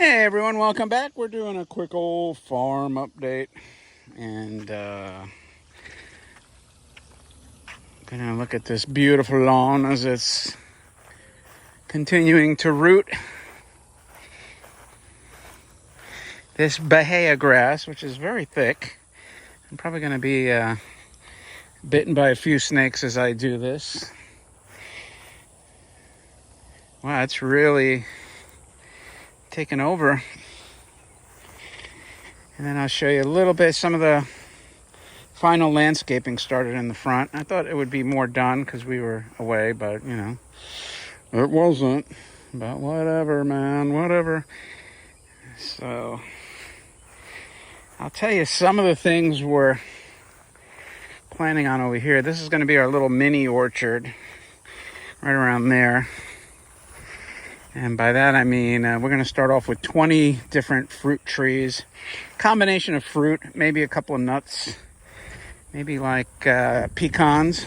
Hey everyone, welcome back. We're doing a quick old farm update and gonna look at this beautiful lawn as it's continuing to root. This bahia grass, which is very thick. I'm probably gonna be bitten by a few snakes as I do this. Wow, it's really taken over. And then I'll show you a little bit. Some of the final landscaping started in the front. I thought it would be more done because we were away, but it wasn't. But whatever, man, whatever. So I'll tell you some of the things we're planning on over here. This is going to be our little mini orchard right around there. And by that I mean we're going to start off with 20 different fruit trees. Combination of fruit, maybe a couple of nuts, maybe like pecans.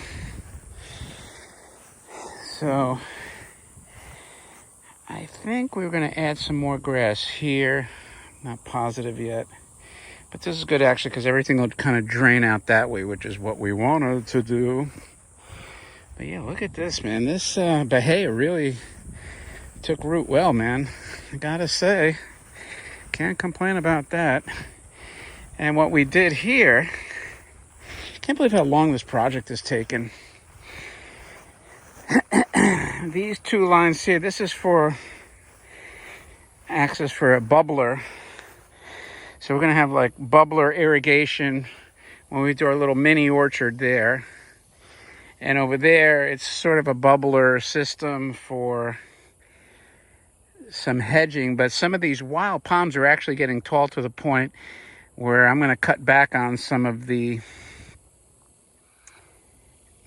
So I think we're going to add some more grass here. Not positive yet. But this is good actually because everything will kind of drain out that way, which is what we wanted to do. But yeah, look at this, man. This bahia really took root well, man. I gotta say, can't complain about that. And what we did here, can't believe how long this project has taken. These two lines here, this is for access for a bubbler. So we're gonna have like bubbler irrigation when we do our little mini orchard there. And over there, it's sort of a bubbler system for some hedging, but some of these wild palms are actually getting tall to the point where I'm going to cut back on some of the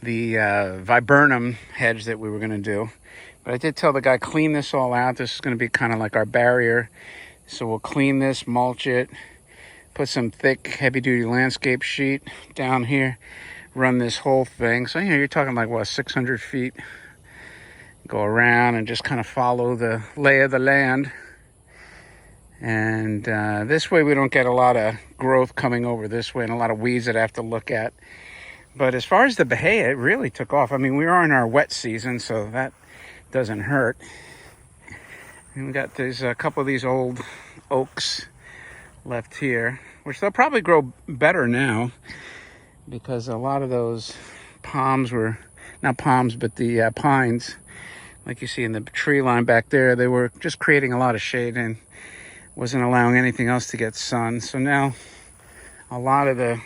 viburnum hedge that we were going to do. But I did tell the guy, clean this all out. This is going to be kind of like our barrier. So we'll clean this, mulch it, put some thick, heavy-duty landscape sheet down here, run this whole thing. So, you're talking like, what, 600 feet? Go around and just kind of follow the lay of the land. And this way we don't get a lot of growth coming over this way and a lot of weeds that I have to look at. But as far as the bahia, it really took off. I mean, we are in our wet season, so that doesn't hurt. And we got a couple of these old oaks left here, which they'll probably grow better now because a lot of those palms were, not palms, but the pines, like you see in the tree line back there, they were just creating a lot of shade and wasn't allowing anything else to get sun. So now a lot of the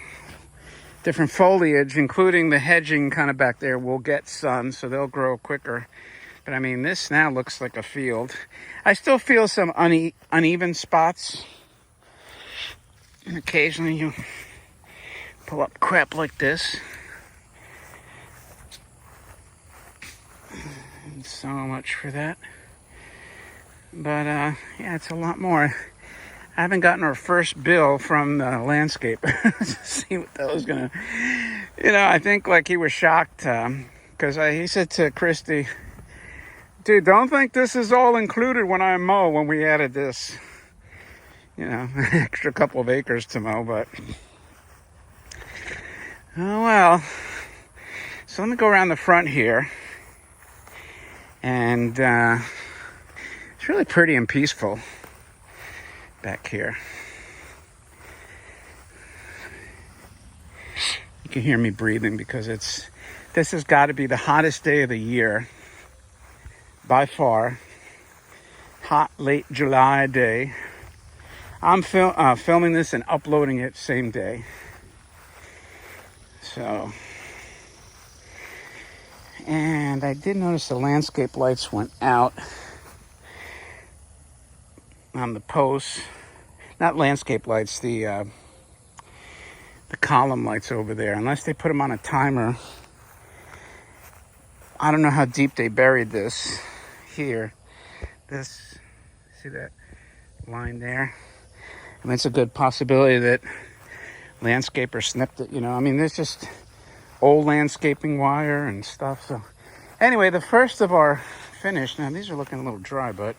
different foliage, including the hedging kind of back there, will get sun, so they'll grow quicker. But I mean, this now looks like a field. I still feel some uneven spots. And occasionally you pull up crap like this. So much for that. But yeah, it's a lot more. I haven't gotten our first bill from the landscape to see what that was gonna. I think like he was shocked because he said to Christy, "Dude, don't think this is all included when I mow." When we added this, extra couple of acres to mow, but oh well. So let me go around the front here. And it's really pretty and peaceful back here. You can hear me breathing because this has got to be the hottest day of the year by far. Hot late July day. I'm filming this and uploading it same day. So, and I did notice the landscape lights went out on the posts. Not landscape lights, the column lights over there. Unless they put them on a timer. I don't know how deep they buried this here. See that line there? I mean, it's a good possibility that landscaper snipped it, I mean, there's just old landscaping wire and stuff. So anyway, the first of our finish, now these are looking a little dry, but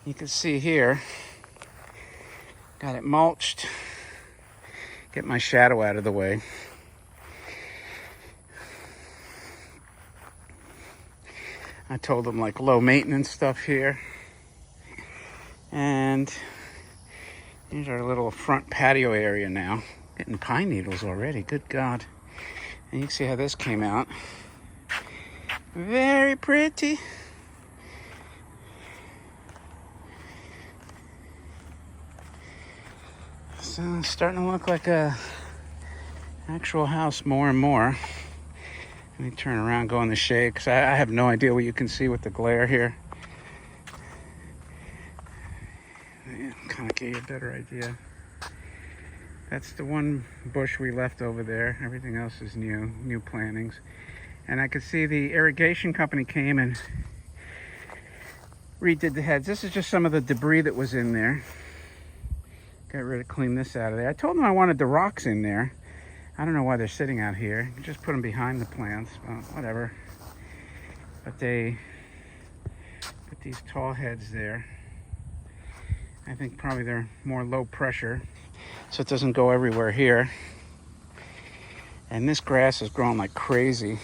You can see here, got it mulched. Get my shadow out of the way. I told them like low maintenance stuff here. And here's our little front patio area now. Getting pine needles already, good God. And you can see how this came out. Very pretty. So it's starting to look like a actual house more and more. Let me turn around, go in the shade, because I have no idea what you can see with the glare here. Yeah, kind of gave you a better idea. That's the one bush we left over there. Everything else is new plantings. And I could see the irrigation company came and redid the heads. This is just some of the debris that was in there. Got rid of, clean this out of there. I told them I wanted the rocks in there. I don't know why they're sitting out here. Just put them behind the plants, well, whatever. But they put these tall heads there. I think probably they're more low pressure, so it doesn't go everywhere here. And this grass is growing like crazy.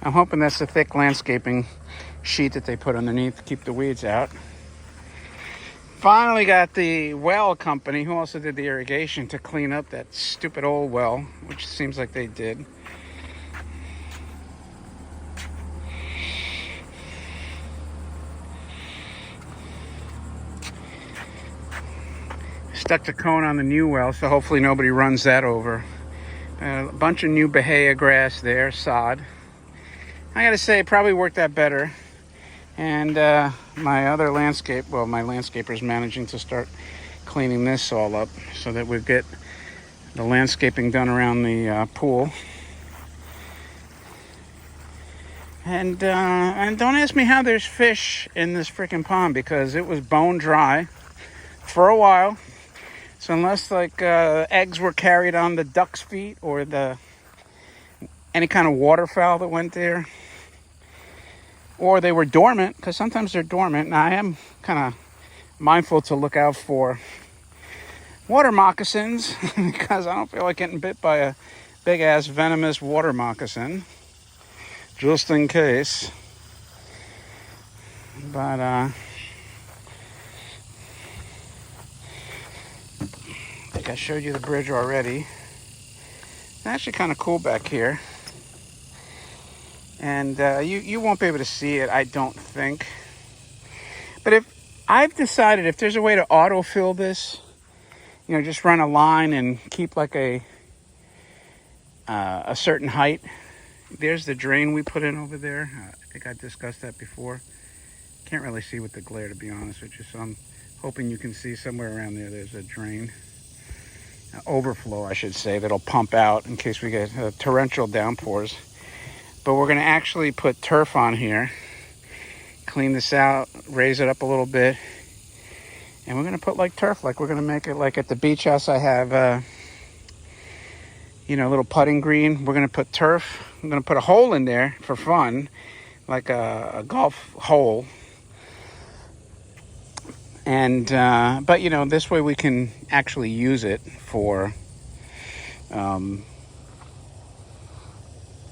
I'm hoping that's the thick landscaping sheet that they put underneath to keep the weeds out. Finally got the well company, who also did the irrigation, to clean up that stupid old well, which seems like they did. Stuck the cone on the new well, so hopefully nobody runs that over. A bunch of new Bahia grass there, sod. I gotta say, it probably worked out better. And my other landscape, well, my landscaper's managing to start cleaning this all up so that we get the landscaping done around the pool. And don't ask me how there's fish in this freaking pond, because it was bone dry for a while. So unless like eggs were carried on the duck's feet or any kind of waterfowl that went there, or they were dormant, because sometimes they're dormant. Now, I am kind of mindful to look out for water moccasins because I don't feel like getting bit by a big-ass venomous water moccasin, just in case. But, I think I showed you the bridge already. It's actually kind of cool back here. And you won't be able to see it, I don't think. But if I've decided, if there's a way to autofill this, you know, just run a line and keep like a certain height. There's the drain we put in over there. I think I discussed that before. Can't really see with the glare, to be honest with you, so I'm hoping you can see somewhere around there. There's a drain, overflow, I should say, that'll pump out in case we get torrential downpours. But we're going to actually put turf on here, clean this out, raise it up a little bit, and we're going to put like turf, like we're going to make it like at the beach house. I have, you know, a little putting green. We're going to put turf. I'm going to put a hole in there for fun, like a golf hole. And, but you know, this way we can actually use it for,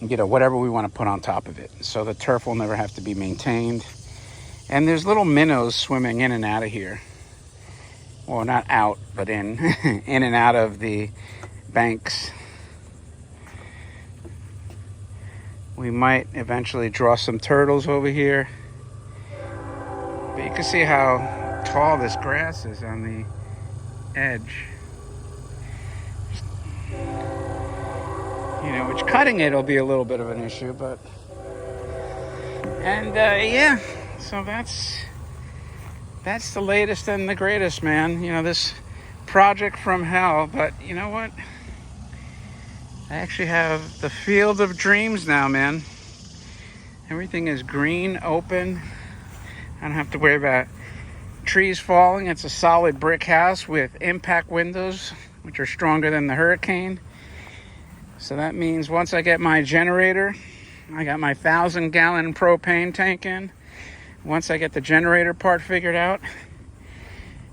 you know, whatever we want to put on top of it. So the turf will never have to be maintained. And there's little minnows swimming in and out of here. Well, not out, but in. In and out of the banks. We might eventually draw some turtles over here. But you can see how tall this grass is on the edge. You know, which cutting it will be a little bit of an issue, but... And, yeah, so that's the latest and the greatest, man. You know, this project from hell, but you know what? I actually have the field of dreams now, man. Everything is green, open. I don't have to worry about trees falling. It's a solid brick house with impact windows, which are stronger than the hurricane. So that means once I get my generator, I got my 1,000-gallon propane tank in. Once I get the generator part figured out,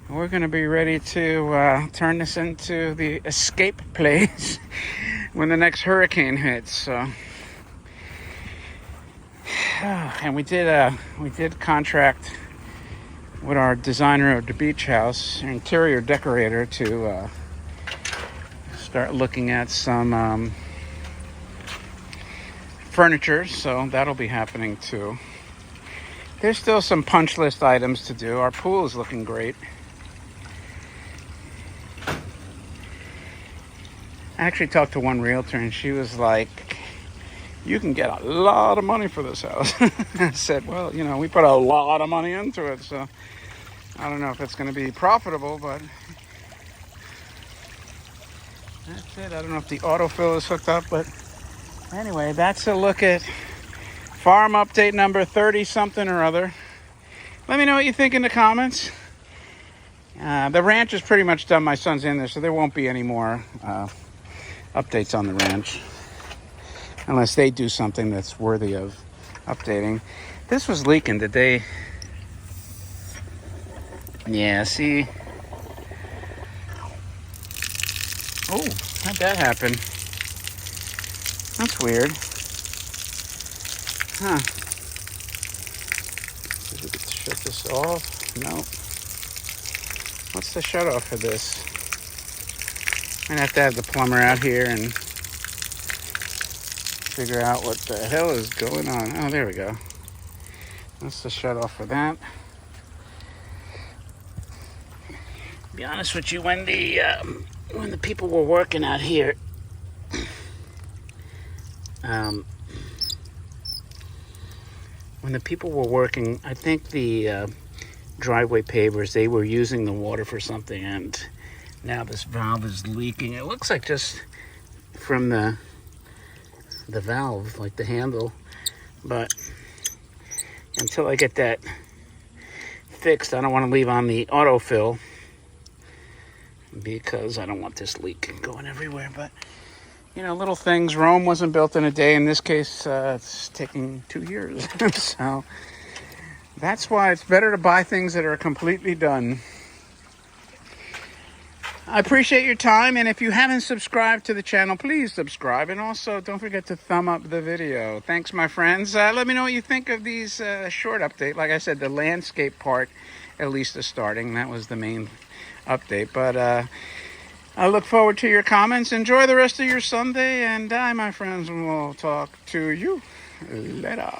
We're going to be ready to turn this into the escape place when the next hurricane hits. So, and we did contract with our designer of the beach house, interior decorator, to start looking at some furniture. So that'll be happening too. There's still some punch list items to do. Our pool is looking great. I actually talked to one realtor and she was like, you can get a lot of money for this house. I said, well, you know, we put a lot of money into it, so I don't know if it's going to be profitable, but that's it. I don't know if the autofill is hooked up, but anyway, that's a look at farm update number 30 something or other. Let me know what you think in the comments. The ranch is pretty much done. My son's in there, so there won't be any more updates on the ranch unless they do something that's worthy of updating. This was leaking today. Yeah, see. Oh, how'd that happen? That's weird. Huh. Did we get to shut this off? No. What's the shut off for this? I'm gonna have to have the plumber out here and figure out what the hell is going on. Oh, there we go. That's the shut off for that. To be honest with you, when the people were working out here, I think the driveway pavers, they were using the water for something, and now this valve is leaking. It looks like just from the valve, like the handle, but until I get that fixed, I don't want to leave on the autofill because I don't want this leak going everywhere. But you know, little things. Rome wasn't built in a day. In this case, it's taking 2 years. So that's why it's better to buy things that are completely done. I appreciate your time, and if you haven't subscribed to the channel, please subscribe, and also don't forget to thumb up the video. Thanks, my friends. Let me know what you think of these short update. Like I said, the landscape part at least is starting. That was the main update, but I look forward to your comments. Enjoy the rest of your Sunday, and my friends, will talk to you later.